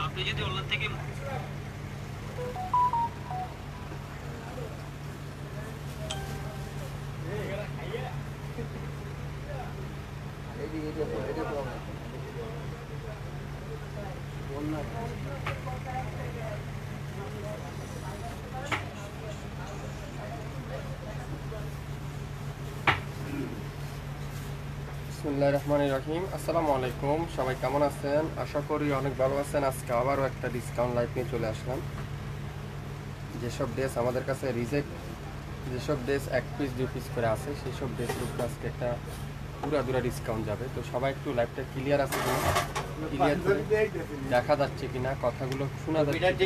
আপনি যদি অনলাইন থেকে বিসমিল্লাহির রহমানির রহিম। আসসালামু আলাইকুম, সবাই কেমন আছেন? আশা করি অনেক ভালো আছেন। আজকে আবারও একটা ডিসকাউন্ট লাইভ নিয়ে চলে আসলাম। যেসব ড্রেস আমাদের কাছে রিজেক্ট, যেসব ড্রেস 1 পিস 2 পিস করে আছে, সেই সব ড্রেসের উপরে আজকে একটা পুরা ডিসকাউন্ট যাবে। তো সবাই একটু লাইভটা ক্লিয়ার আছে কিনা, ক্লিয়ার করে দেখা যাচ্ছে কিনা, কথাগুলো শোনা যাচ্ছে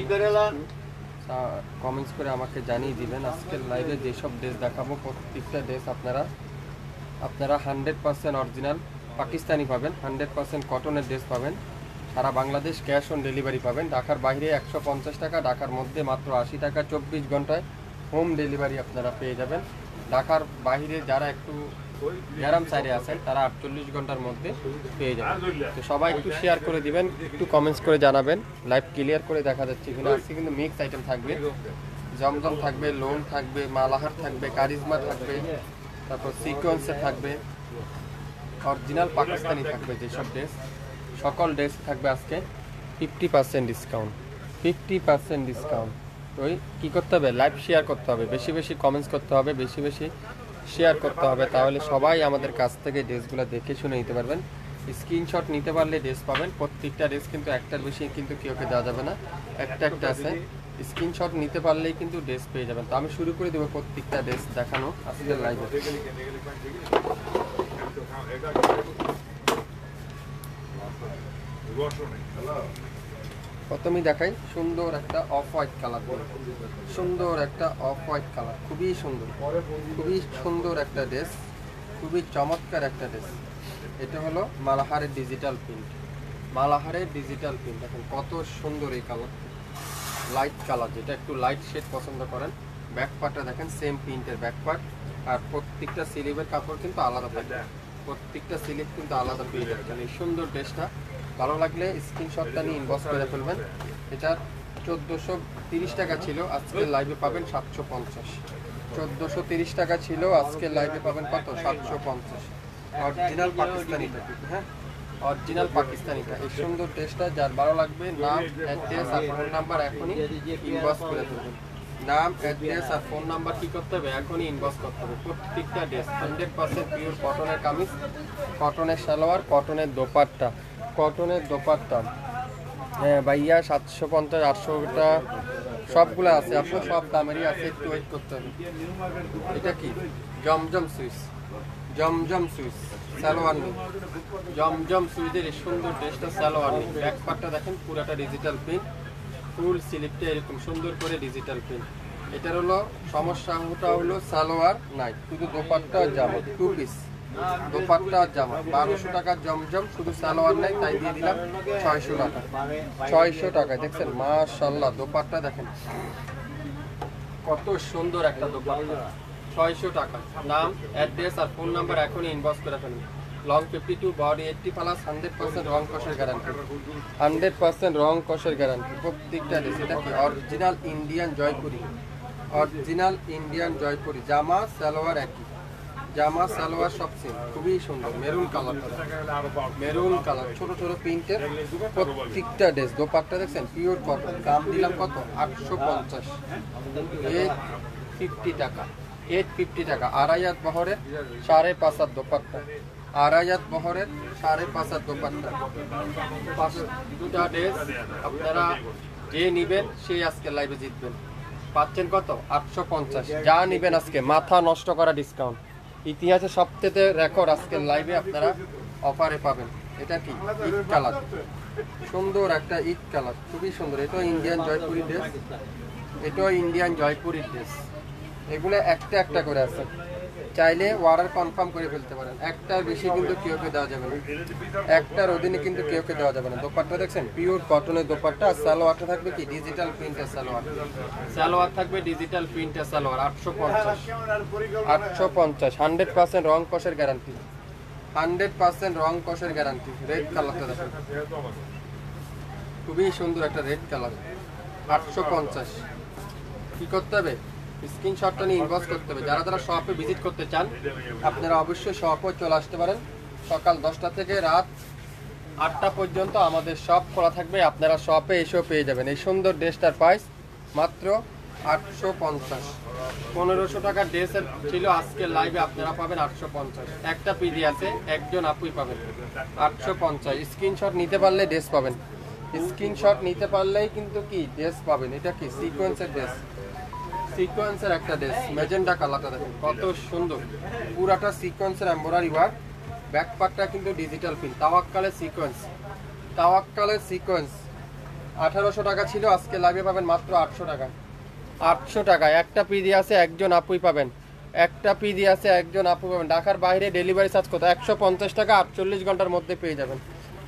কমেন্টস করে আমাকে জানিয়ে দিবেন। আজকের লাইভে যেসব ড্রেস দেখাবো প্রত্যেকটা ড্রেস আপনারা 100% অরিজিনাল পাকিস্তানি পাবেন, 100% কটনের ড্রেস পাবেন। সারা বাংলাদেশ ক্যাশ অন ডেলিভারি পাবেন। ঢাকার বাইরে 150 টাকা, ঢাকার মধ্যে মাত্র 80 টাকা। 24 ঘন্টায় হোম ডেলিভারি আপনারা পেয়ে যাবেন। ঢাকার বাইরে যারা একটু গ্রাম সাইডে আছেন তারা 48 ঘন্টার মধ্যে পেয়ে যাবেন। তো সবাই একটু শেয়ার করে দিবেন, একটু কমেন্টস করে জানাবেন লাইভ ক্লিয়ার করে দেখা যাচ্ছে কিনা। আজকে কিন্তু মিক্স আইটেম থাকবে, জমজম থাকবে, লোন থাকবে, মালাহার থাকবে, কারিজমা থাকবে, তারপর সিকোয়েন্সে থাকবে, অরিজিনাল পাকিস্তানি থাকবে। যেসব ড্রেস, সকল ড্রেস থাকবে আজকে 50% ডিসকাউন্ট, 50% ডিসকাউন্ট। তো কী করতে হবে? লাইভ শেয়ার করতে হবে, বেশি বেশি কমেন্টস করতে হবে, বেশি বেশি শেয়ার করতে হবে। তাহলে সবাই আমাদের কাছ থেকে ড্রেসগুলো দেখে শুনে নিতে পারবেন। স্ক্রিনশট নিতে পারলে ড্রেস পাবেন। প্রত্যেকটা ড্রেস কিন্তু একটার বেশি কিন্তু কেউকে দেওয়া যাবে না, একটা আছে। স্ক্রিনশট নিতে পারলেই কিন্তু ড্রেস পেয়ে যাবেন। তো আমি শুরু করে দেবো প্রত্যেকটা ড্রেস দেখানো আজকের লাইভে। প্রথমেই দেখাই সুন্দর একটা অফ হোয়াইট কালার, সুন্দর একটা অফ হোয়াইট কালার, খুবই সুন্দর, খুবই সুন্দর একটা ড্রেস, খুবই চমৎকার একটা ড্রেস। এটা হলো মালাহারের ডিজিটাল প্রিন্ট, মালাহারের ডিজিটাল প্রিন্ট। দেখেন কত সুন্দর এই কালার, লাইট কালার, যেটা একটু লাইট শেড পছন্দ করেন। ব্যাক পার্টটা দেখেন সেম প্রিন্টের ব্যাক পার্ট, আর প্রত্যেকটা স্লিভের কাপড় কিন্তু আলাদা থাকবে, প্রত্যেকটা স্লিভ কিন্তু আলাদা পেয়ে যাবেন। এই সুন্দর ড্রেসটা ভালো লাগলে স্ক্রিনশটটা নিয়ে ইনবক্স করে ফেলবেন। এটা 1430 টাকা ছিল, আজকে লাইভে পাবেন 750। 1430 টাকা ছিল, আজকে লাইভে পাবেন কত? 750। অরিজিনাল পাকিস্তানিটা, হ্যাঁ অরিজিনাল পাকিস্তানিটা। এই সুন্দর ড্রেসটা যার ভালো লাগবে, নাম, অ্যাড্রেস আর ফোন নাম্বার এখনই ইনবক্স করে দেবেন। নাম, অ্যাড্রেস আর ফোন নাম্বার কী করতে হবে? এখনই ইনবক্স করতে হবে। প্রত্যেকটা ড্রেস 100% পিওর কটনের কামিজ, কটনের সালোয়ার, কটনের দোপাট্টা, কটনের দোপাট্টা। হ্যাঁ ভাইয়া 750 800টা সবগুলো আছে, আপনার সব দামেরই আছে, একটু ওয়েট করতে হবে। এটা কি? জমজম সুইচ, জমজম সুইচ সালোয়ার নেই, জমজম সুইচের এই সুন্দর ড্রেসটা সালোয়ার নেই। ব্যাক পার্টটা দেখেন পুরাটা ডিজিটাল প্রিন্ট, ফুল স্লিভটা এরকম সুন্দর করে ডিজিটাল প্রিন্ট। এটার হলো সমস্যাটা হলো সালোয়ার নাই, শুধু দোপাট্টা আর জামা, 2 পিস দোপাট্টা আর জামা। 1200 টাকা জমজম, শুধু সালোয়ার নাই, তাই দিয়ে দিলাম 600 টাকা। 600 টাকা। দেখছেন মাশাআল্লাহ, দোপাট্টা দেখেন কত সুন্দর একটা দোপাট্টা। 600 টাকা। নাম, অ্যাড্রেস আর ফোন নাম্বার এখনই ইনবক্স করে ফেলুন। লং 52, বডি 80+, 100% রং কষের গ্যারান্টি, 100% রং কষের গ্যারান্টি প্রত্যেকটা ড্রেস। এটা কি? Original Indian Jaipuri, original Indian Jaipuri. জামা সালোয়ার একই, জামা সালোয়ার সব সেম, খুবই সুন্দর। মেরুন কালার, মেরুন কালার, ছোট ছোট প্রিন্টের প্রত্যেকটা ড্রেস। দোপাট্টা দেখছেন পিওর কটন। দাম দিলাম কত? 850, 850 টাকা, 850 টাকা। 2.5 হাত বহরের 5.5 হাত দোপাট্টা, 2.5 হাত বহরের 5.5 হাত দোপাট্টা। 5টা ড্রেস আপনারা যে নিবেন সেই আজকে লাইভে জিতবেন। পাচ্ছেন কত? 850। যা নিবেন আজকে মাথা নষ্ট করা ডিসকাউন্ট, ইতিহাসে সবথেকে রেকর্ড আজকের লাইভে আপনারা অফারে পাবেন। এটা কি? ইট কালার, সুন্দর একটা ইট কালার, খুবই সুন্দর। এটাও ইন্ডিয়ান জয়পুরি ড্রেস, এটাও ইন্ডিয়ান জয়পুরি ড্রেস। এগুলো একটা একটা করে আছে, চাইলে অর্ডার কনফার্ম করে ফেলতে পারেন। একটার বেশি কিন্তু কেউকে দেওয়া যাবে না, একটার অধীনে কিন্তু কেউকে দেওয়া যাবে না। দোপাট্টা দেখছেন পিওর কটনের দোপাট্টা। আর সালোয়ারটা থাকবে কি ডিজিটাল প্রিন্টের সালোয়ার, সালোয়ার থাকবে ডিজিটাল প্রিন্টের সালোয়ার। 850, 850 100% রং কষের গ্যারান্টি, 100% রং কষের গ্যারান্টি। রেড কালারটা দেখেন, খুবই সুন্দর একটা রেড কালার। 850। কি করতে হবে? স্ক্রিনশটটা নিয়ে ইনবক্স করতে হবে। যারা যারা শপে ভিজিট করতে চান আপনারা অবশ্যই শপে চলে আসতে পারেন। সকাল 10টা থেকে রাত 8টা পর্যন্ত আমাদের শপ খোলা থাকবে। আপনারা শপে এসেও পেয়ে যাবেন। এই সুন্দর ড্রেসটার প্রাইস মাত্র 850। 1500 টাকার ড্রেসের ছিল, আজকে লাইভে আপনারা পাবেন 850। একটা পিডি আছে, একজন আপুই পাবেন 850। স্ক্রিনশট নিতে পারলে ড্রেস পাবেন, স্ক্রিনশট নিতে পারলেই কিন্তু কি ড্রেস পাবেন। এটা কি সিকোয়েন্সের ড্রেস, সিকোয়েন্সের একটা ড্রেস। ম্যাজেন্ডা কালারটা দেখুন কত সুন্দর, পুরাটা সিকোয়েন্সের এমব্রয়ডারি ওয়ার্ক। ব্যাক পার্টটা কিন্তু ডিজিটাল প্রিন্ট। তাওয়াক্কালের সিকোয়েন্স, তাওয়াক্কালের সিকোয়েন্স 1800 টাকা ছিল, আজকে লাইভে পাবেন মাত্র 800 টাকা। 800 টাকা। একটা পিডি আছে, একজন আপুই পাবেন, একটা পিডি আছে, একজন আপু পাবেন। ঢাকার বাইরে ডেলিভারি চার্জ কত? 150 টাকা। 48 ঘন্টার মধ্যে পেয়ে যাবেন,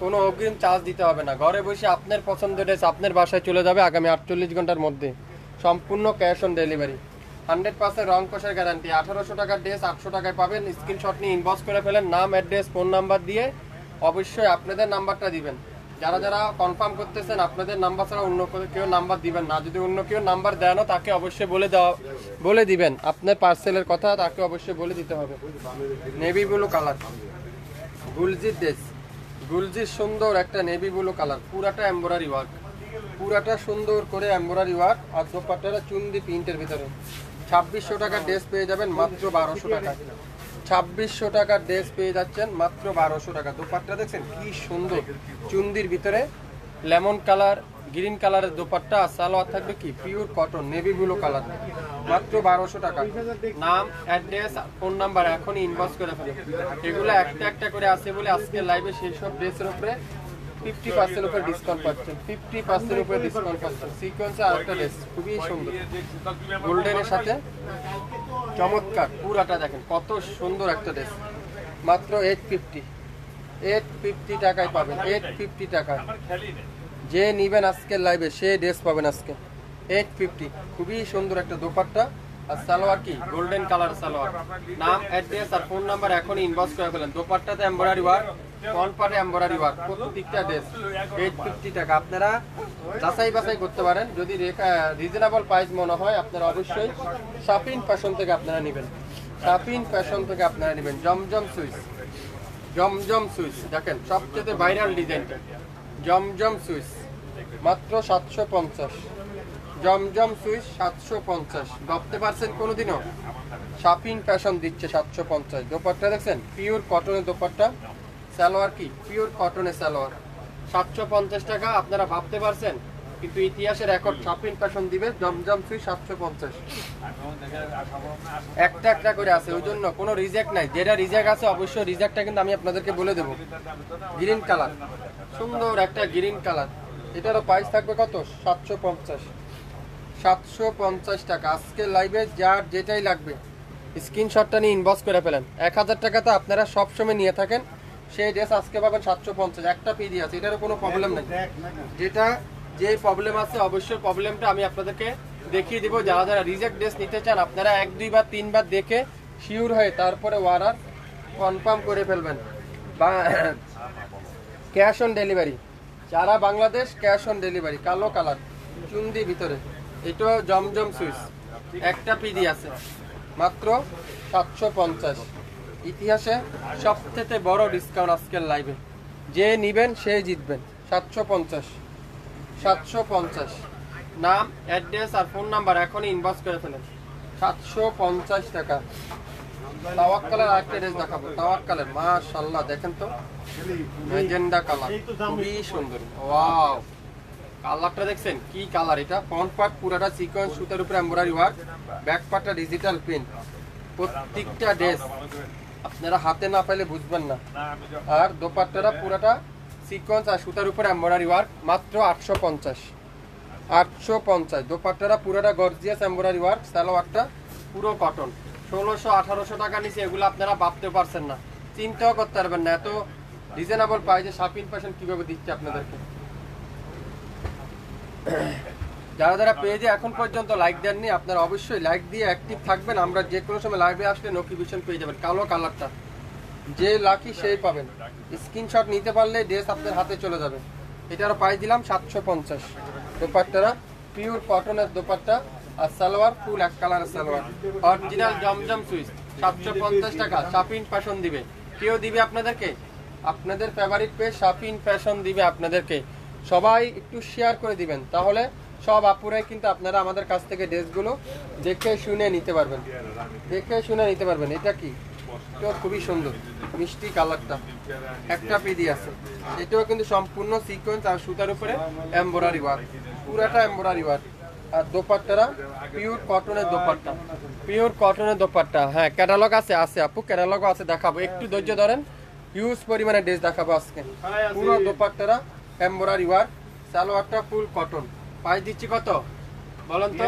কোনো অগ্রিম চার্জ দিতে হবে না। ঘরে বসে আপনার পছন্দের ড্রেস আপনার বাসায় চলে যাবে আগামী 48 ঘন্টার মধ্যে, সম্পূর্ণ ক্যাশ অন ডেলিভারি। 100% রং কষার গ্যারান্টি। 1800 টাকার ড্রেস 800 টাকায় পাবেন। স্ক্রিনশট নিয়ে ইনবক্স করে ফেলেন, নাম, অ্যাড্রেস, ফোন নাম্বার দিয়ে। অবশ্যই আপনাদের নাম্বারটা দিবেন। যারা যারা কনফার্ম করতেছেন আপনাদের নাম্বার ছাড়া অন্য কেউ নাম্বার দিবেন না। যদি অন্য কেউ নাম্বার দেয় না তাকে অবশ্যই বলে দিবেন আপনার পার্সেলের কথা, তাকে অবশ্যই বলে দিতে হবে। নেভি ব্লু কালার, গুলজির ড্রেস, গুলজির সুন্দর একটা নেভি ব্লু কালার, পুরাটা এমব্রয়ডারি ওয়ার্ক, পুরাটা সুন্দর করে এমব্রয়ডারি ওয়ার্ক। আর দোপাট্টাটা চুন্দি প্রিন্টের ভিতরে। 2600 টাকার ড্রেস পেয়ে যাবেন মাত্র 1200 টাকা। 2600 টাকার ড্রেস পেয়ে যাচ্ছেন মাত্র 1200 টাকা। দোপাট্টা দেখছেন কি সুন্দর, চুন্দির ভিতরে লেমন কালার, গ্রিন কালারের দোপাট্টা। আর সালোয়ার থাকবে কি pure cotton navy blue colour, মাত্র 1200 টাকা। নাম, অ্যাড্রেস, ফোন নাম্বার এখনই ইনবক্স করে ফেলুন। এগুলো একটা একটা করে আছে বলে আজকে লাইভে সেই সব ড্রেসের উপরে 50% উপরে ডিসকাউন্ট পাচ্ছেন, 50% উপরে ডিসকাউন্ট পাচ্ছেন। সিকোয়েন্সে আরেকটা ড্রেস খুবই সুন্দর, গোল্ডেনের সাথে চমৎকার। পুরাটা দেখেন কত সুন্দর একটা ড্রেস, মাত্র 850 টাকায় পাবেন। 850 টাকায় যে নিবেন আজকের লাইভে সে ড্রেস পাবেন আজকে 850। খুবই সুন্দর একটা দোপাট্টা। আর সালোয়ার কি গোল্ডেন কালার সালোয়ার। নাম, অ্যাড্রেস আর ফোন নাম্বার এখনই ইনবক্স করে ফেলেন। দোপাট্টাতে এমব্রয়ডারি ওয়ার্ক, ফ্রন্ট পার্টে এমব্রয়ডারি ওয়ার্ক, প্রত্যেকটা ড্রেস 850 টাকা। আপনারা যাচাই বাছাই করতে পারেন, যদি রিজনেবল প্রাইস মনে হয় আপনারা অবশ্যই শপিং ফ্যাশন থেকে আপনারা নেবেন, শপিং ফ্যাশন থেকে আপনারা নেবেন। জমজম সুইচ, জমজম সুইচ দেখেন সবচেয়ে ভাইরাল ডিজাইনটা, জমজম সুইচ মাত্র 750। জমজম সুইচ 750। ভাবতে পারছেন কোনোদিনও শপিং ফ্যাশন দিচ্ছে 750। দোপাট্টা দেখছেন পিওর কটনের দোপাট্টা, সালোয়ার কি পিওর কটনের সালোয়ার। 750 টাকা। আপনারা ভাবতে পারছেন, কিন্তু ইতিহাসের রেকর্ড শপিং ফ্যাশন দিবে জমজম সুইচ 750। একটা একটা করে আছে, ওই জন্য কোনো রিজেক্ট নাই। যেটা রিজেক্ট আছে অবশ্যই রিজেক্টটা কিন্তু আমি আপনাদেরকে বলে দেবো। গ্রিন কালার, সুন্দর একটা গ্রিন কালার, এটারও প্রাইস থাকবে কত? 750। 750 টাকা। আজকে লাইভে যার যেটাই লাগবে স্ক্রিনশটটা নিয়ে ইনবক্স করে ফেলেন। 1000 টাকা তো আপনারা সবসময় নিয়ে থাকেন, সেই ড্রেস আজকে পাবেন 750। একটা পিডি আছে, এটারও কোনো প্রবলেম নেই। যেটা যে প্রবলেম আছে অবশ্যই প্রবলেমটা আমি আপনাদেরকে দেখিয়ে দিব। যারা যারা রিজেক্ট ড্রেস নিতে চান আপনারা 1, 2 বার 3 বার দেখে শিওর হয়ে তারপরে অর্ডার কনফার্ম করে ফেলবেন। বা ক্যাশ অন ডেলিভারি, যারা বাংলাদেশ ক্যাশ অন ডেলিভারি। কালো কালার চুন্দি ভিতরে, এটাও জমজম সুইচ, একটা পিডি আছে মাত্র 750। ইতিহাসে সবথেকে বড় ডিসকাউন্ট আজকের লাইভে, যে নিবেন সে জিতবেন। 750, 750। নাম, অ্যাড্রেস আর ফোন নাম্বার এখনই ইনবক্স করে ফেলেন। 750 টাকা। তাওয়াক্কালের আরেকটা ড্রেস দেখাবো। তাওয়াক্কালের মাশাআল্লাহ দেখেন তো, ম্যাজেন্ডা কালার খুবই সুন্দর। ওয়াও, কালারটা দেখছেন কি কালার। এটা ফ্রন্ট পার্ট পুরোটা সিকোয়েন্স সুতার উপরে এমব্রয়ডারি ওয়ার্ক, ব্যাক পার্টটা ডিজিটাল প্রিন্ট। প্রত্যেকটা ড্রেস আপনারা হাতে না পাইলে বুঝবেন না। আর দোপাট্টাটা পুরোটা সিকোয়েন্স আর সুতার উপরে এমব্রয়ডারি ওয়ার্ক, মাত্র 850। 850। দোপাট্টাটা পুরোটা গর্জিয়াস এমব্রয়ডারি ওয়ার্ক, সালোয়ারটা পুরো কটন। 1600-1800 টাকা নিচে এগুলো আপনারা ভাবতে পারছেন না, চিন্তাও করতে পারবেন না এত রিজনেবল প্রাইসে শাপিন ফ্যাশন কিভাবে দিচ্ছে আপনাদেরকে। যারা যারা পেজে এখন পর্যন্ত লাইক দেননি আপনারা অবশ্যই লাইক দিয়ে অ্যাক্টিভ থাকবেন। আমরা যে কোনো সময় লাইভে আসলে নোটিফিকেশন পেয়ে যাবেন। কালো কালারটা যে লাকি সেই পাবেন, স্ক্রিনশট নিতে পারলে ড্রেস আপনার হাতে চলে যাবে। এটারও প্রাইস দিলাম 750। দোপাট্টারা পিওর কটনের দোপাট্টা আর সালোয়ার ফুল এক কালারের সালোয়ার, অরিজিনাল জমজম সুইচ 750 টাকা। শাপিন ফ্যাশন দিবে, কেউ দিবে আপনাদেরকে, আপনাদের ফেভারিট পেজ শাপিন ফ্যাশন দিবে আপনাদেরকে। সবাই একটু শেয়ার করে দিবেন, তাহলে সব আপুরাই কিন্তু আপনারা আমাদের কাছ থেকে ড্রেসগুলো দেখে শুনে নিতে পারবেন, দেখে শুনে নিতে পারবেন। এটা কি, এটাও খুবই সুন্দর মিষ্টি কালারটা, একটা পিডি আছে। এটাও কিন্তু সম্পূর্ণ সিকোয়েন্স আর সুতার উপরে এমব্রয়ডারি ওয়ার্ক, পুরাটা এমব্রয়ডারি ওয়ার্ক। আর দোপাট্টারা পিওর কটনের দোপাট্টা, পিওর কটনের দোপাট্টা। হ্যাঁ ক্যাটালগ আছে, আছে আপু ক্যাটালগও আছে, দেখাবো, একটু ধৈর্য ধরেন। হিউজ পরিমাণে ড্রেস দেখাবো আজকে। পুরো দোপাট্টারা এমব্রয়ডারি ওয়ার্ক, সালোয়ারটা ফুল কটন। প্রাইস দিচ্ছি কত বলেন তো?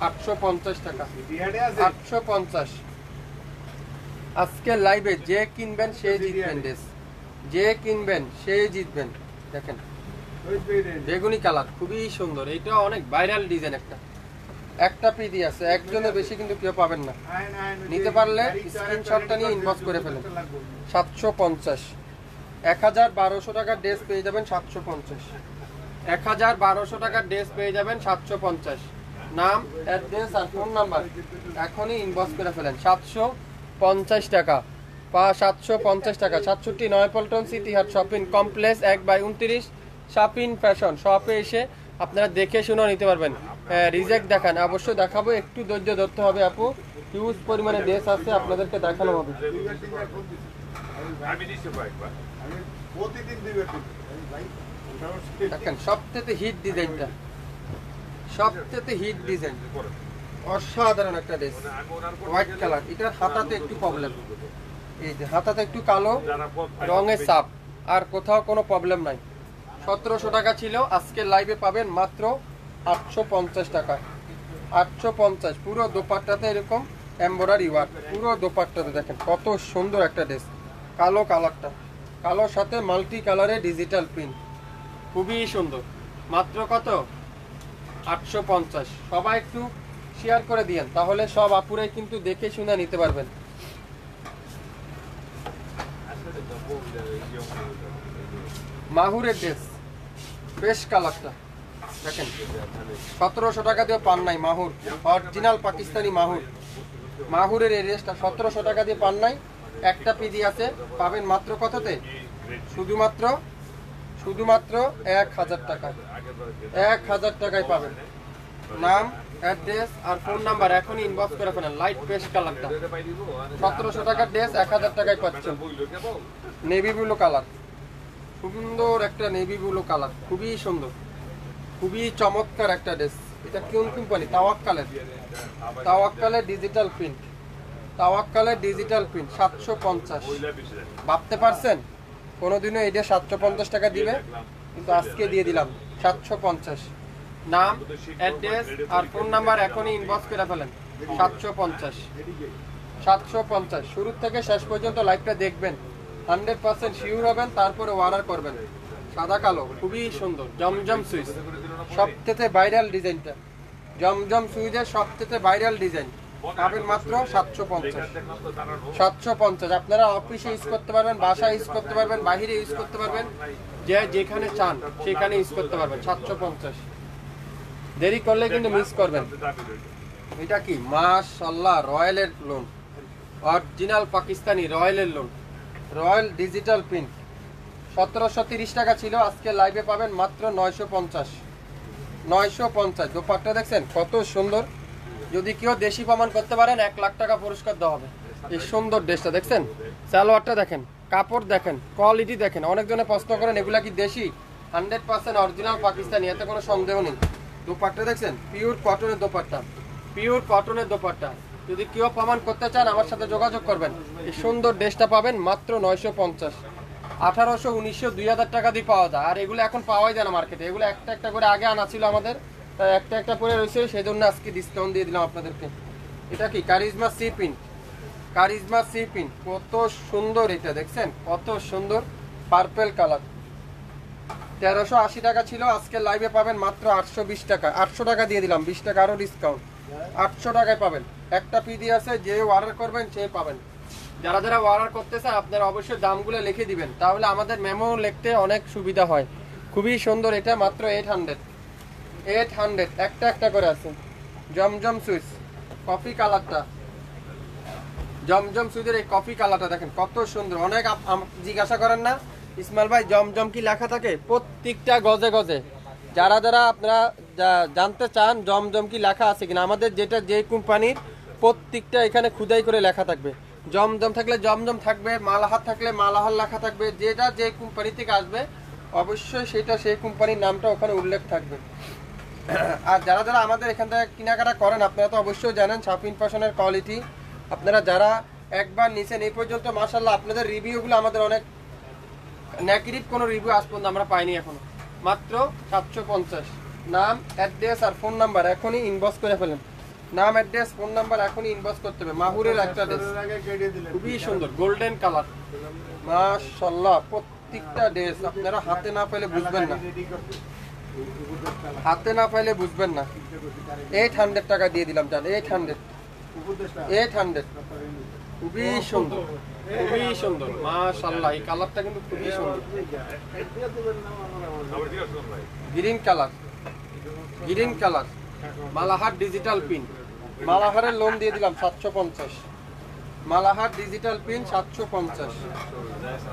850 টাকা, 850। আজকে লাইভে যে কিনবেন সে জিতবেন ড্রেস, যে কিনবেন সে জিতবেন। দেখেন বেগুনি কালার খুবই সুন্দর, এটা অনেক ভাইরাল ডিজাইন। একটা পিডি আছে, একজনের বেশি কিন্তু কেউ পাবেন না। নিতে পারলে স্ক্রিনশটটা নিয়ে ইনবক্স করে ফেলেন। 750, 1200 টাকার ড্রেস পেয়ে যাবেন 750, 1200 টাকার ড্রেস পেয়ে যাবেন 750। নাম, অ্যাড্রেস আর ফোন নাম্বার এখনই ইনবক্স করে ফেলেন। 750 টাকা, 750 টাকা। 67 Naya Paltan city Haat shopping complex 1/29 শাপিন ফ্যাশন শপে এসে আপনারা দেখে শুনেও নিতে পারবেন। রিজেক্ট দেখান, অবশ্যই দেখাবো, একটু ধৈর্য ধরতে হবে আপু। হিউজ পরিমাণে ড্রেস আছে, আপনাদেরকে দেখানো হবে। দেখেন সবথেকে হিট ডিজাইনটা, সবথেকে হিট ডিজাইন, অসাধারণ একটা ড্রেস, হোয়াইট কালার। এটার হাতাতে একটু প্রবলেম, এই যে হাতাতে একটু কালো রঙের ছাপ, আর কোথাও কোনো প্রবলেম নাই। 1700 টাকা ছিল, আজকে লাইভে পাবেন মাত্র 850 টাকা, 850। পুরো দোপাট্টাতে এরকম এমব্রয়ডারি ওয়ার্ক, পুরো দোপাট্টাতে দেখেন কত সুন্দর একটা ড্রেস। কালো কালারটা, কালোর সাথে মাল্টি কালারে ডিজিটাল প্রিন্ট, খুবই সুন্দর। মাত্র কত? 850। সবাই একটু শেয়ার করে দিয়েন, তাহলে সব আপুরাই কিন্তু দেখে শুনে নিতে পারবেন। মাহুরের ড্রেস, বেশ কালারটা দেখেন, 1700 টাকা দিয়ে পান নাই। মাহুর অরিজিনাল পাকিস্তানি মাহুর, মাহুরের এই ড্রেসটা 1700 টাকা দিয়ে পান নাই। একটা পিডি আছে, পাবেন মাত্র কততে? শুধুমাত্র 1000 টাকায়, 1000 টাকায় পাবেন। নাম, অ্যাড্রেস আর ফোন নাম্বার এখনই ইনবক্স করে ফেলেন। লাইট পেস্ট কালারটা 1700 টাকার ড্রেস 1000 টাকায় পাচ্ছেন। নেভি ব্লু কালার, সুন্দর একটা নেভি ব্লু কালার, খুবই সুন্দর, খুবই চমৎকার একটা ড্রেস। এটা কোন কোম্পানি? তাওয়াক্কালের, তাওয়াক্কালের ডিজিটাল প্রিন্ট, তাওয়াক্কালের ডিজিটাল প্রিন্ট। 750। ভাবতে পারছেন কোনোদিনও এটা 750 টাকা দিবে, কিন্তু আজকে দিয়ে দিলাম 750। নাম, অ্যাড্রেস আর ফোন নাম্বার এখনই ইনবক্স করে ফেলেন। 750, 750। শুরু থেকে শেষ পর্যন্ত লাইভটা দেখবেন, 100% শিওর হবেন, তারপরে অর্ডার করবেন। সাদা কালো, খুবই সুন্দর, জমজম সুইচ, সবথেকে ভাইরাল ডিজাইনটা, জমজম সুইচের সবথেকে ভাইরাল ডিজাইন। পাবেন মাত্র 750, 750। আপনারা অফিসে ইউজ করতে পারবেন, বাসায় ইউজ করতে পারবেন, বাহিরে ইউজ করতে পারবেন, যে যেখানে চান সেখানে ইউজ করতে পারবেন। 750। দেরি করলে কিন্তু মিস করবেন। এটা কি মাশাআল্লাহ, রয়্যালের লোন, অরিজিনাল পাকিস্তানি রয়্যালের লোন, রয়্যাল ডিজিটাল প্রিন্ট। 1730 টাকা ছিল, আজকে লাইভে পাবেন মাত্র 950, 950। দোপাট্টা দেখছেন কত সুন্দর, যদি কেউ দেশি প্রমাণ করতে পারেন 1 লাখ টাকা পুরস্কার দেওয়া হবে। এই সুন্দর ড্রেসটা দেখছেন, সালোয়ারটা দেখেন, কাপড় দেখেন, কোয়ালিটি দেখেন। অনেকজনে প্রশ্ন করেন এগুলা কি দেশি? 100% অরিজিনাল পাকিস্তানি, এতে কোনো সন্দেহ নেই। দোপাট্টা দেখছেন, পিওর কটনের দোপাট্টা, পিওর কটনের দোপাট্টা। যদি কেউ প্রমাণ করতে চান আমার সাথে যোগাযোগ করবেন। এই সুন্দর ড্রেসটা পাবেন মাত্র 950। 1800, 1900, 2000 টাকা দিয়ে পাওয়া যায়, আর এগুলো এখন পাওয়াই যায় না মার্কেটে। এগুলো একটা একটা করে আগে আনা ছিল আমাদের, তাই একটা একটা করে রয়েছে, সেই জন্য আজকে ডিসকাউন্ট দিয়ে দিলাম আপনাদেরকে। এটা কি charisma C print, charisma C print, কত সুন্দর এটা দেখছেন, কত সুন্দর পার্পল কালার। 1380 টাকা ছিল, আজকে লাইভে পাবেন মাত্র 820 টাকা। 800 টাকা দিয়ে দিলাম, 20 টাকা আরও ডিসকাউন্ট, 800 টাকায় পাবেন। একটা পিডি আছে, যে অর্ডার করবেন সে পাবেন। যারা যারা অর্ডার করতেছেন আপনারা অবশ্যই দামগুলো লিখে দিবেন, তাহলে আমাদের মেমো লিখতে অনেক সুবিধা হয়। খুবই সুন্দর এটা, মাত্র 800 একটা একটা করে আছে। জমজম সুইচ কফি কালারটা, জমজম সুইচের এই কফি কালারটা দেখেন কত সুন্দর। অনেক জিজ্ঞাসা করেন না ইসমাইল ভাই জমজম কি লেখা থাকে, প্রত্যেকটা গজে গজে। যারা যারা আপনারা জানতে চান জমজম কি লেখা আছে কিনা, আমাদের যেটা যে কোম্পানির প্রত্যেকটা এখানে খুদাই করে লেখা থাকবে। জমজম থাকলে জমজম থাকবে, মালাহার থাকলে মালাহার লেখা থাকবে। যেটা যে কোম্পানি থেকে আসবে অবশ্যই সেটা সেই কোম্পানির নামটা ওখানে উল্লেখ থাকবে। আর যারা যারা আমাদের এখান থেকে কেনাকাটা করেন আপনারা তো অবশ্যই জানেন শাপিন ফ্যাশনের কোয়ালিটি। আপনারা যারা একবার নিছেন এই পর্যন্ত মাশাআল্লাহ আপনাদের রিভিউগুলো আমাদের অনেক নেগেটিভ, কোনো রিভিউ আজ পর্যন্ত আমরা পাইনি এখনো। মাত্র 750। নাম, অ্যাড্রেস আর ফোন নাম্বার এখনই ইনবক্স করে ফেলেন। নাম, অ্যাড্রেস, ফোন নাম্বার এখনই ইনবক্স করতে হবে। মাহুরের একটা ড্রেস খুবই সুন্দর, গোল্ডেন কালার মাশাআল্লাহ। প্রত্যেকটা ড্রেস আপনারা হাতে না পেলে বুঝবেন না, হাতে না পাইলে বুঝবেন না। 800 টাকা দিয়ে দিলাম জান, 800 খুবই সুন্দর, খুবই সুন্দর মাশাআল্লাহ। এই কালারটা কিন্তু খুবই সুন্দর, green colour, green colour. Malahar digital print, মালাহারের লোন দিয়ে দিলাম 750। Malahar digital print 750।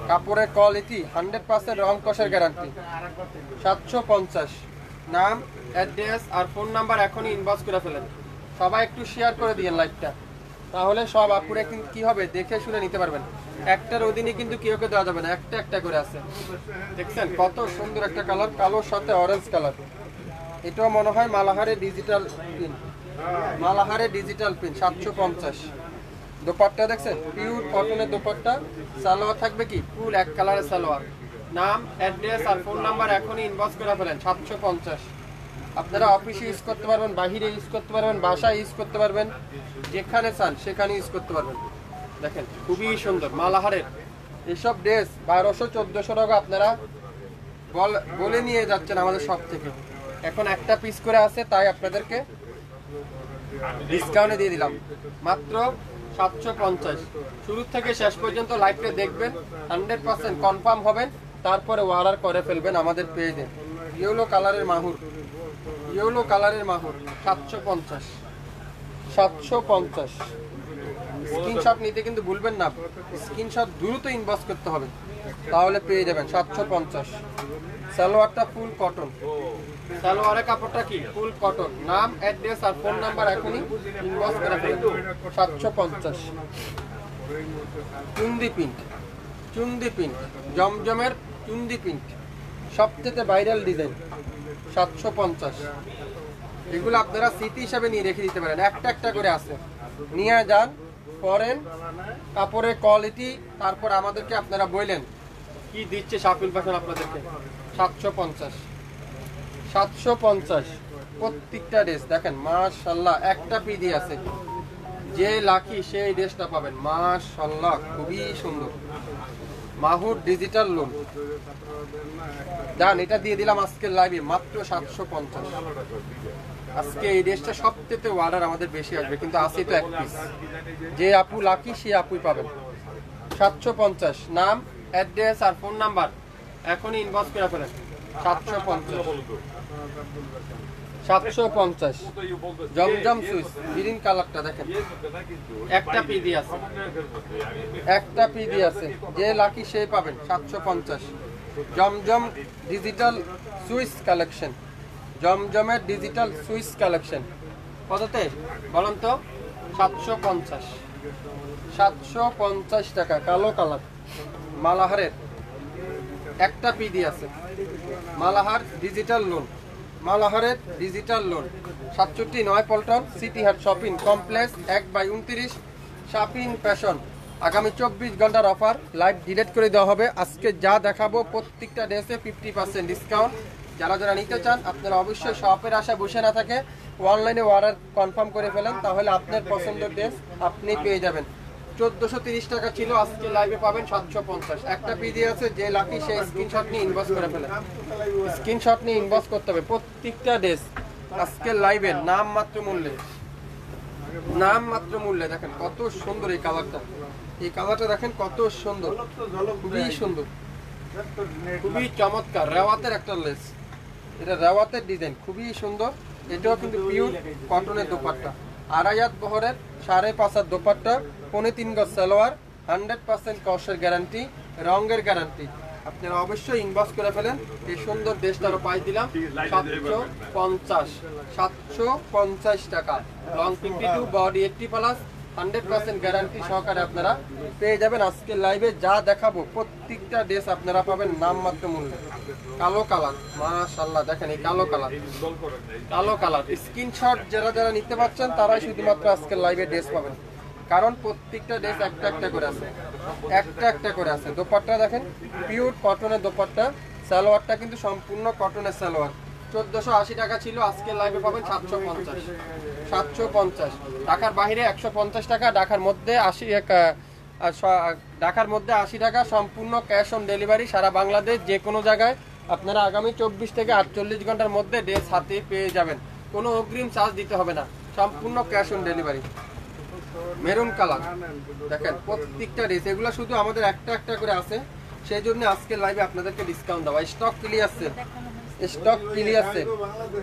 কাপড়ের কোয়ালিটি 100% রং কষের গ্যারান্টি, 750। নাম, অ্যাড্রেস আর ফোন নাম্বার এখনই ইনবক্স করে ফেলেন। সবাই একটু শেয়ার করে দিয়েন লাইভটা, তাহলে সব আপুরে কিন্তু কি হবে দেখে শুনে নিতে পারবেন। একটার অধীনে কিন্তু কেউকে দেওয়া যাবে না, একটা একটা করে আছে। দেখছেন কত সুন্দর একটা কালার, কালোর সাথে অরেঞ্জ কালার। এটাও মনে হয় মালাহারের ডিজিটাল পিন, মালাহারের ডিজিটাল পিন 750। দোপাট্টা দেখছেন পিওর কটনের দোপাট্টা, সালোয়ার থাকবে কি ফুল এক কালারের সালোয়ার। নাম, অ্যাড্রেস আর ফোন নাম্বার এখনই ইনবক্স করে ফেলেন। 750। আপনারা অফিসে ইউজ করতে পারবেন, বাহিরে ইউজ করতে পারবেন, বাসায় ইউজ করতে পারবেন, যেখানে চান সেখানে ইউজ করতে পারবেন। দেখেন খুবই সুন্দর মালাহারের এসব ড্রেস 1200-1400 টাকা আপনারা বলে নিয়ে যাচ্ছেন আমাদের শপ থেকে। এখন একটা পিস করে আছে তাই আপনাদেরকে ডিসকাউন্টে দিয়ে দিলাম মাত্র 750। শুরু থেকে শেষ পর্যন্ত লাইভটা দেখবেন, 100% কনফার্ম হবেন, তারপরে অর্ডার করে ফেলবেন আমাদের পেজে। ইয়েলো কালারের মাহুর, ইয়েলো কালারের মাহুর 750, 750। স্ক্রিনশট নিতে কিন্তু ভুলবেন না, স্ক্রিনশট দ্রুত ইনবক্স করতে হবে, তাহলে পেয়ে যাবেন 750। সালোয়ারটা ফুল কটন, সালোয়ারের কাপড়টা কি ফুল কটন। নাম, অ্যাড্রেস আর ফোন নাম্বার এখনই ইনবক্স করে ফেলুন। 750। চুন্দি প্রিন্ট, চুন্দি প্রিন্ট, জমজমের চুন্দি প্রিন্ট সবচেয়ে ভাইরাল ডিজাইন, 750। এগুলো আপনারা স্মৃতি হিসাবে নিয়ে রেখে দিতে পারেন, একটা একটা করে আছে, নিয়ে যান, পরেন, কাপড়ের কোয়ালিটি, তারপর আমাদেরকে আপনারা বললেন কি দিচ্ছে শাপিল ফ্যাশন আপনাদেরকে। 750, 750 প্রত্যেকটা ড্রেস দেখেন মাশাআল্লাহ। একটা পিডি আছে, যে লাকি সেই ড্রেসটা পাবেন মাশাআল্লাহ, খুবই সুন্দর। মাহুর ডিজিটাল লোন জান, এটা দিয়ে দিলাম আজকের লাইভে মাত্র 750। আজকে এই ড্রেসটা সবচেয়ে অর্ডার আমাদের বেশি আসবে, কিন্তু আসি তো এক পিস। যে আপু লাকি সে আপুই পাবেন। 750। নাম, অ্যাড্রেস আর ফোন নাম্বার এখনই ইনবক্স করে ফেলেন। 750, 750। জমজম সুইচ গ্রিন কালারটা দেখেন, একটা পিডি আছে, একটা পিডি আছে, যে লাকি সেই পাবেন। 750। জমজম ডিজিটাল সুইচ কালেকশন, জমজমের ডিজিটাল সুইচ কালেকশন কততে বলুন তো? 750, 750 টাকা। কালো কালার মালাহারের একটা পিডি আছে, মালাহার ডিজিটাল লোন, মালাহারের digital lawn. 67 Paltan city Haat shopping complex 1/29 শাপিন ফ্যাশন। আগামী 24 ঘন্টার অফার, লাইভ ডিলিট করে দেওয়া হবে। আজকে যা দেখাবো প্রত্যেকটা ড্রেসে 50% ডিসকাউন্ট। যারা যারা নিতে চান আপনারা অবশ্যই শপের আশা বসে না থাকে অনলাইনে অর্ডার কনফার্ম করে ফেলেন, তাহলে আপনার পছন্দের ড্রেস আপনি পেয়ে যাবেন। 1430 টাকা ছিল, আজকে লাইভে পাবেন 750। একটা পিজি আছে, যে লাকি সে স্ক্রিনশট নিয়ে ইনবক্স করে ফেলেন। স্ক্রিনশট নিয়ে ইনবক্স করতে হবে। প্রত্যেকটা ড্রেস আজকে লাইভে নাম মাত্র মূল্যে, নাম মাত্র মূল্যে। দেখেন কত সুন্দর এই কালারটা, এই কালারটা দেখেন কত সুন্দর, খুবই সুন্দর, খুবই চমৎকার। রেওয়াতের একটা লেস, এটা রেওয়াতের ডিজাইন, খুবই সুন্দর। এটাও কিন্তু পিওর কটনের দোপাট্টা, আড়াইয়াত বহরের 5.5 দোপাট্টা, 3.25 গজ সালোয়ার, 100% কসের গ্যারান্টি, রঙের গ্যারান্টি। আপনারা অবশ্যই ইনবক্স করে ফেলেন। এই সুন্দর ড্রেসটারও প্রাইস দিলাম 750 টাকা। লং 52, বডি 80+, 100% গ্যারান্টি সহকারে আপনারা পেয়ে যাবেন। আজকে লাইভে যা দেখাবো প্রত্যেকটা ড্রেস আপনারা পাবেন নামমাত্র মূল্যে। কালো কালার, মাশাআল্লাহ দেখেন এই কালো কালার, কালো কালার। স্ক্রিনশট যারা যারা নিতে পারছেন তারাই শুধুমাত্র আজকে লাইভে ড্রেস পাবেন, কারণ প্রত্যেকটা ড্রেস একটা একটা করে আছে, একটা একটা করে আছে। দোপাট্টা দেখেন পিওর কটনের দোপাট্টা, সালোয়ারটা কিন্তু সম্পূর্ণ কটনের সালোয়ার। 1480 টাকা ছিল, আজকে লাইভে পাবেন 750। 750 ঢাকার বাইরে 150 টাকা, ঢাকার মধ্যে 80 টাকা সম্পূর্ণ ক্যাশ অন ডেলিভারি। সারা বাংলাদেশ যে কোনো জায়গায় আপনারা আগামী 24 থেকে 48 ঘন্টার মধ্যে ড্রেস হাতে পেয়ে যাবেন। কোনো অগ্রিম চার্জ দিতে হবে না, সম্পূর্ণ cash on delivery. Maroon colour দেখেন প্রত্যেকটা ড্রেস, এগুলো শুধু আমাদের একটা একটা করে আছে, সেই জন্য আজকে লাইভে আপনাদেরকে ডিসকাউন্ট দেওয়া। Stock clear sell, stock clear sell.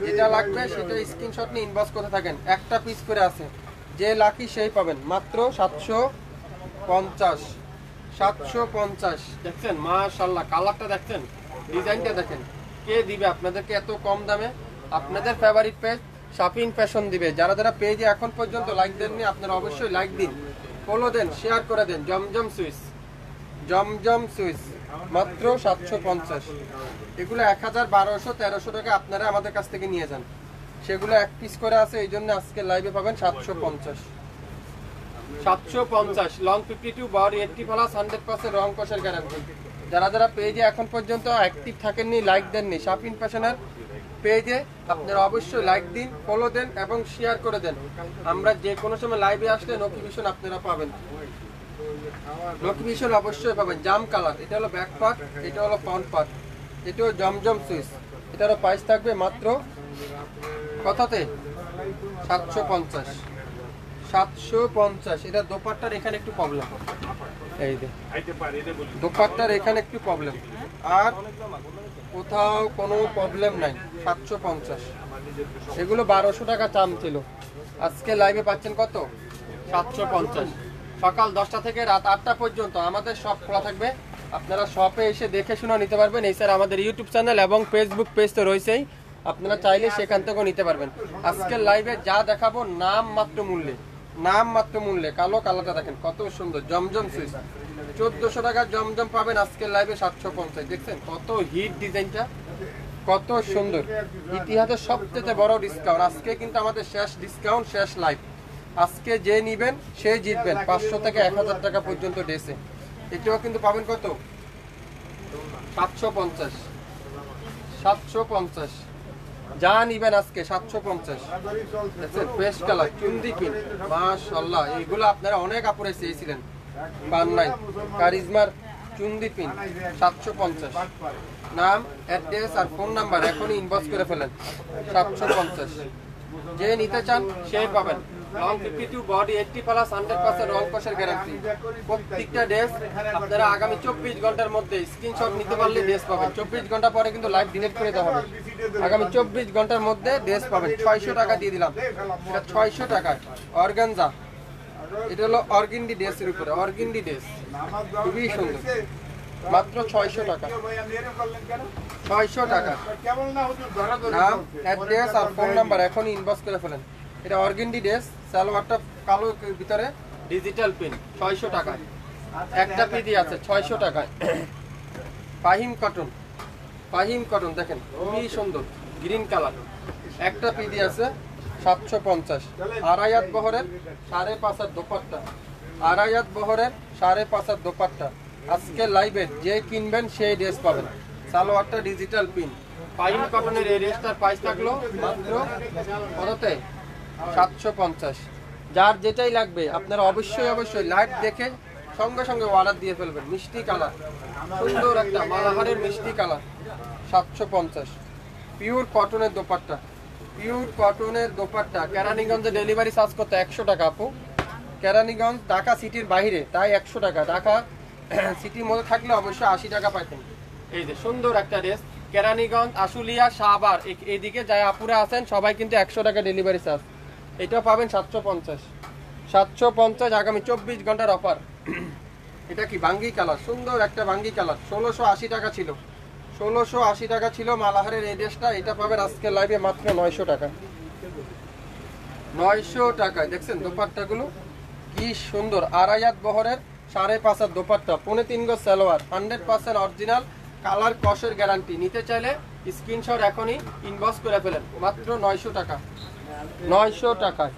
যেটা লাগবে সেটা স্ক্রিনশট নিয়ে ইনবক্স করতে থাকেন। একটা পিস করে আছে, যে লাকি সেই পাবেন মাত্র 750। 750 দেখছেন, মাশাআল্লাহ কালারটা দেখছেন, ডিজাইনটা দেখেন। কে দিবে আপনাদেরকে এত কম দামে? আপনাদের ফেভারিট পেজ শপিং ফ্যাশন দিবে। যারা যারা পেজে এখন পর্যন্ত লাইক দেননি আপনারা অবশ্যই লাইক দিন, ফলো দেন, শেয়ার করে দেন। জমজম সুইচ, জমজম সুইচ মাত্র 750। এগুলো 1000, 1200, 1300 টাকা আপনারা আমাদের কাছ থেকে নিয়ে যান, সেগুলো এক পিস করে আছে, এই জন্য আজকে লাইভে পাবেন 750। 750 লং 52, বডি 80+, 100% রং কষের গ্যারান্টি। যারা যারা পেজে এখন পর্যন্ত অ্যাক্টিভ থাকেননি, লাইক দেননি শপিং ফ্যাশনের পেজে, আপনারা অবশ্যই লাইক দিন, ফলো দেন এবং শেয়ার করে দেন। আমরা যে কোনো সময় লাইভে আসলে নোটিফিকেশন আপনারা পাবেন, নোটিফিকেশন অবশ্যই পাবেন। জাম কালার, এটা হলো ব্যাক পার্ট, এটা হলো ফ্রন্ট পার্ট, এটাও জমজম সুইচ। এটারও প্রাইস থাকবে মাত্র কততে? 750। 750। এটা দোপাট্টার এখানে একটু প্রবলেম, এই যে দোপাট্টার এখানে একটু প্রবলেম, আর কোথাও কোনো প্রবলেম নাই। 750। এগুলো 1200 টাকা দাম ছিল, আজকে লাইভে পাচ্ছেন কত? 750। সকাল 10টা থেকে রাত 8টা পর্যন্ত আমাদের শপ খোলা থাকবে, আপনারা শপে এসে দেখে শুনে নিতে পারবেন। এই স্যার আমাদের ইউটিউব চ্যানেল এবং ফেসবুক পেজ তো রয়েছেই, আপনারা চাইলে সেখান থেকেও নিতে পারবেন। আজকের লাইভে যা দেখাবো নাম মাত্র মূল্যে, নাম মাত্র মূল্যে। কালো কালারটা দেখেন কত সুন্দর, জমজম সুইচ। 1400 টাকার জমজম পাবেন আজকের লাইভে 750। দেখছেন কত হিট ডিজাইনটা, কত সুন্দর। ইতিহাসের সবচেয়ে বড় ডিসকাউন্ট আজকে, কিন্তু আমাদের শেষ ডিসকাউন্ট, শেষ লাইভ। আজকে যে নিবেন সে জিতবেন 500 থেকে 1000 টাকা পর্যন্ত ড্রেসে। এটাও কিন্তু পাবেন কত? 750। 750 যা নিবেন আজকে 750। দেখছেন পেস্ট কালার চুন্দি পিন, মাশাআল্লাহ। এইগুলো আপনারা অনেক আপুরে চেয়েছিলেন, পান নাই। কারিজমার চুন্দি পিন 750। নাম, অ্যাড্রেস আর ফোন নাম্বার এখনই ইনবক্স করে ফেলেন। 750 যে নিতে চান সেই পাবেন। লং 52, বডি 80+, 100% রং কষের গ্যারান্টি। প্রত্যেকটা ড্রেস আপনারা আগামী 24 ঘন্টার মধ্যে স্ক্রিনশট নিতে পারলে ড্রেস পাবেন। 24 ঘন্টা পরে কিন্তু লাইভ ডিলিট করে দেওয়া হবে। আগামী 24 ঘন্টার মধ্যে ড্রেস পাবেন। 600 টাকা দিয়ে দিলাম, এটা 600 টাকায় অর্গানজা। এটা হলো অর্গিন্ডি ড্রেসের উপরে, অর্গিন্ডি ড্রেস খুবই সুন্দর, মাত্র 600 টাকা। 600 টাকা। নাম, অ্যাড্রেস আর ফোন নাম্বার এখনই ইনবক্স করে ফেলেন। এটা অর্গেন্ডি ড্রেস, সালোয়ারটা কালো ভিতরে ডিজিটাল প্রিন্ট, 600 টাকায়। একটা পিডি আছে 600 টাকায়। ফাহিম কটন, ফাহিম কটন দেখেন খুবই সুন্দর, গ্রিন কালার। একটা পিডি আছে 750। আড়াইয়াত বহরের 5.5 দোপাট্টা, আড়াইয়াত বহরের 5.5 দোপাট্টা। আজকে লাইভে যে কিনবেন সেই ড্রেস পাবেন। সালোয়ারটা ডিজিটাল প্রিন্ট, পাইন কটনের এই ড্রেসটার প্রাইস থাকলো মাত্র কততে 750। যার যেটাই লাগবে আপনারা অবশ্যই লাইভ দেখে সঙ্গে সঙ্গে অর্ডার দিয়ে ফেলবেন। মিষ্টি কালার, সুন্দর একটা মালাহারের মিষ্টি কালার, 750। পিওর কটনের দোপাট্টা, পিওর কটনের দোপাট্টা। কেরানীগঞ্জে ডেলিভারি চার্জ করতে 100 টাকা আপু। কেরানীগঞ্জ ঢাকা সিটির বাইরে, তাই 100 টাকা। ঢাকা সিটির মধ্যে থাকলে অবশ্যই 80 টাকা পাইতেন। এই যে সুন্দর একটা ড্রেস, কেরানীগঞ্জ, আশুলিয়া, শাহবাগ এইদিকে যাই আপুরা আছেন সবাই কিন্তু 100 টাকা ডেলিভারি চার্জ। এটাও পাবেন 750। 750 আগামী 24 ঘন্টার অফার। এটা কি বাঙ্গি কালার, সুন্দর একটা বাঙ্গি কালার, 1680 টাকা ছিল। 1680 টাকা ছিল মালাহারের এই ড্রেসটা। এটা পাবেন আজকের লাইভে মাত্র 900 টাকা। 900 টাকায়। দেখছেন দোপাট্টাগুলো কি সুন্দর, আড়াইয়াত বহরের 5.5 দোপাট্টা, 3.5 গজ সালোয়ার, 100% অরিজিনাল, কালার কসের গ্যারান্টি। নিতে চাইলে স্ক্রিনশট এখনই ইনবক্স করে ফেলেন, মাত্র 900 টাকা। 900 টাকায়।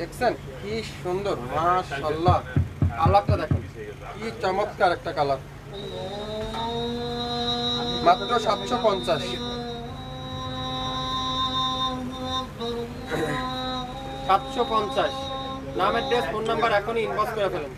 দেখছেন কি সুন্দর, মাশাআল্লাহ। কালারটা দেখেন কি চমৎকার একটা কালার, মাত্র 750। 750। নাম, অ্যাড্রেস, ফোন নাম্বার এখনই ইনবক্স করে ফেলেন।